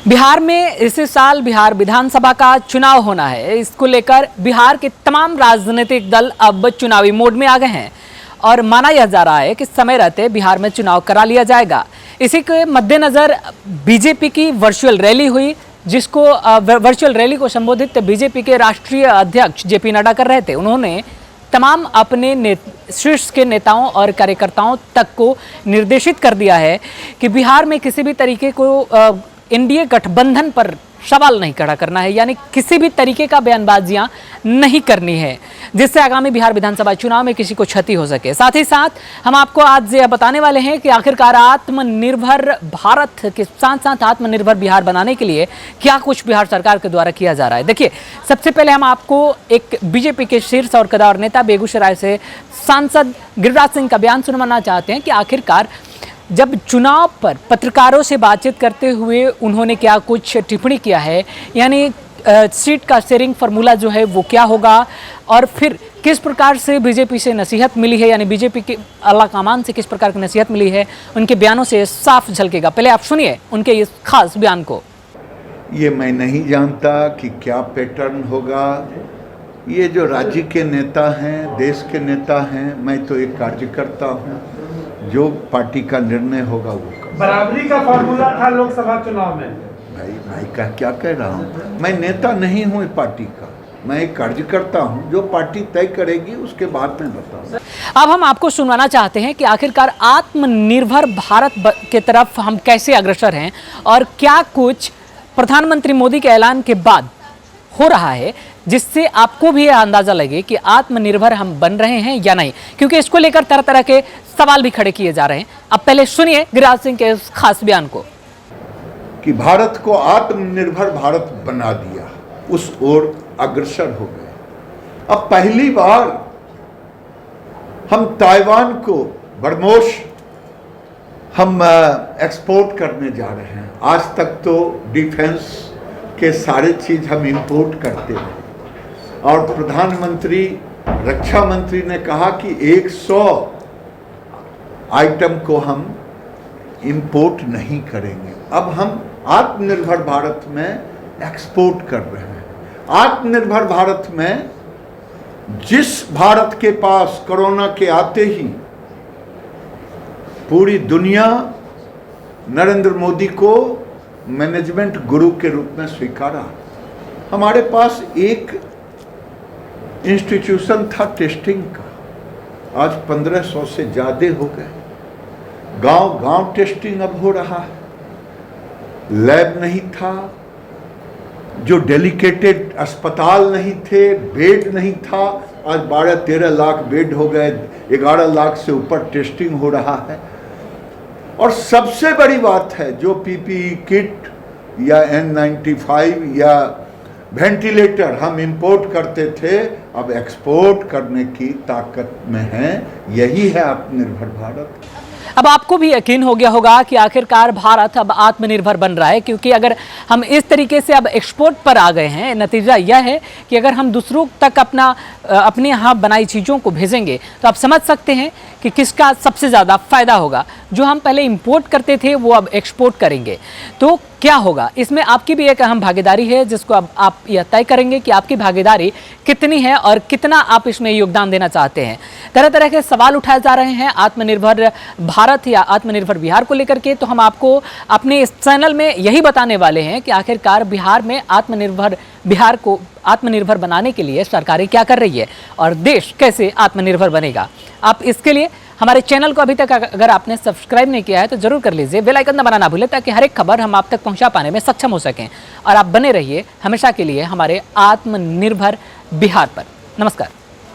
बिहार में इसी साल बिहार विधानसभा का चुनाव होना है। इसको लेकर बिहार के तमाम राजनीतिक दल अब चुनावी मोड में आ गए हैं और माना यह जा रहा है कि समय रहते बिहार में चुनाव करा लिया जाएगा। इसी के मद्देनजर बीजेपी की वर्चुअल रैली हुई, जिसको वर्चुअल रैली को संबोधित बीजेपी के राष्ट्रीय अध्यक्ष जेपी नड्डा कर रहे थे। उन्होंने तमाम अपने शीर्ष के नेताओं और कार्यकर्ताओं तक को निर्देशित कर दिया है कि बिहार में किसी भी तरीके को एनडीए गठबंधन पर सवाल नहीं खड़ा करना है, यानी किसी भी तरीके का बयानबाजियां नहीं करनी है, जिससे आगामी बिहार विधानसभा चुनाव में किसी को क्षति हो सके। साथ ही साथ हम आपको आज यह बताने वाले हैं कि आखिरकार आत्मनिर्भर भारत के साथ साथ आत्मनिर्भर बिहार बनाने के लिए क्या कुछ बिहार सरकार के द्वारा किया जा रहा है। देखिए, सबसे पहले हम आपको एक बीजेपी के शीर्ष और कद्दावर नेता बेगूसराय से सांसद गिरिराज सिंह का बयान सुनवाना चाहते हैं कि आखिरकार जब चुनाव पर पत्रकारों से बातचीत करते हुए उन्होंने क्या कुछ टिप्पणी किया है, यानी सीट का शेयरिंग फार्मूला जो है वो क्या होगा, और फिर किस प्रकार से बीजेपी से नसीहत मिली है, यानी बीजेपी के आला कमान से किस प्रकार की नसीहत मिली है, उनके बयानों से साफ झलकेगा। पहले आप सुनिए उनके इस खास बयान को। ये मैं नहीं जानता कि क्या पैटर्न होगा। ये जो राज्य के नेता हैं, देश के नेता हैं, मैं तो एक कार्यकर्ता हूँ, जो पार्टी का निर्णय होगा वो कर। बराबरी का फॉर्मूला था लोकसभा चुनाव में। भाई का क्या कह रहा हूँ, मैं नेता नहीं हूँ इस पार्टी का, मैं एक कार्यकर्ता हूँ। जो पार्टी तय करेगी उसके बाद में बताऊँ। अब हम आपको सुनवाना चाहते हैं कि आखिरकार आत्मनिर्भर भारत के तरफ हम कैसे अग्रसर हैं और क्या कुछ प्रधानमंत्री मोदी के ऐलान के बाद हो रहा है, जिससे आपको भी यह अंदाजा लगे कि आत्मनिर्भर हम बन रहे हैं या नहीं, क्योंकि इसको लेकर तरह तरह के सवाल भी खड़े किए जा रहे हैं। अब पहले सुनिए गिरिराज सिंह के इस खास बयान को। कि भारत को आत्मनिर्भर भारत बना दिया, उस ओर अग्रसर हो गए। अब पहली बार हम ताइवान को बरमोश हम एक्सपोर्ट करने जा रहे हैं। आज तक तो डिफेंस के सारे चीज हम इंपोर्ट करते रहे, और प्रधानमंत्री रक्षा मंत्री ने कहा कि 100 आइटम को हम इंपोर्ट नहीं करेंगे। अब हम आत्मनिर्भर भारत में एक्सपोर्ट कर रहे हैं। आत्मनिर्भर भारत में जिस भारत के पास कोरोना के आते ही पूरी दुनिया नरेंद्र मोदी को मैनेजमेंट गुरु के रूप में स्वीकारा, हमारे पास एक इंस्टीट्यूशन था टेस्टिंग का, आज 1500 से ज़्यादा हो गए। गांव गांव टेस्टिंग अब हो रहा है। लैब नहीं था, जो डेलिकेटेड अस्पताल नहीं थे, बेड नहीं था, आज 12-13 लाख बेड हो गए, 11 लाख से ऊपर टेस्टिंग हो रहा है। और सबसे बड़ी बात है, जो पीपीई किट या N95 या वेंटिलेटर हम इंपोर्ट करते थे, अब एक्सपोर्ट करने की ताकत में है। यही है आत्मनिर्भर भारत। अब आपको भी यकीन हो गया होगा कि आखिरकार भारत अब आत्मनिर्भर बन रहा है, क्योंकि अगर हम इस तरीके से अब एक्सपोर्ट पर आ गए हैं, नतीजा यह है कि अगर हम दूसरों तक अपने यहाँ बनाई चीज़ों को भेजेंगे तो आप समझ सकते हैं कि किसका सबसे ज़्यादा फायदा होगा। जो हम पहले इंपोर्ट करते थे वो अब एक्सपोर्ट करेंगे, तो क्या होगा। इसमें आपकी भी एक अहम भागीदारी है, जिसको अब आप यह तय करेंगे कि आपकी भागीदारी कितनी है और कितना आप इसमें योगदान देना चाहते हैं। तरह तरह के सवाल उठाए जा रहे हैं आत्मनिर्भर भारत या आत्मनिर्भर बिहार को लेकर के, तो हम आपको अपने इस चैनल में यही बताने वाले हैं कि आखिरकार बिहार में बिहार को आत्मनिर्भर बनाने के लिए सरकारें क्या कर रही है और देश कैसे आत्मनिर्भर बनेगा। आप इसके लिए हमारे चैनल को अभी तक अगर आपने सब्सक्राइब नहीं किया है तो जरूर कर लीजिए। बेल आइकन दबाना ना भूलें, ताकि हर एक खबर हम आप तक पहुंचा पाने में सक्षम हो सकें। और आप बने रहिए हमेशा के लिए हमारे आत्मनिर्भर बिहार पर। नमस्कार।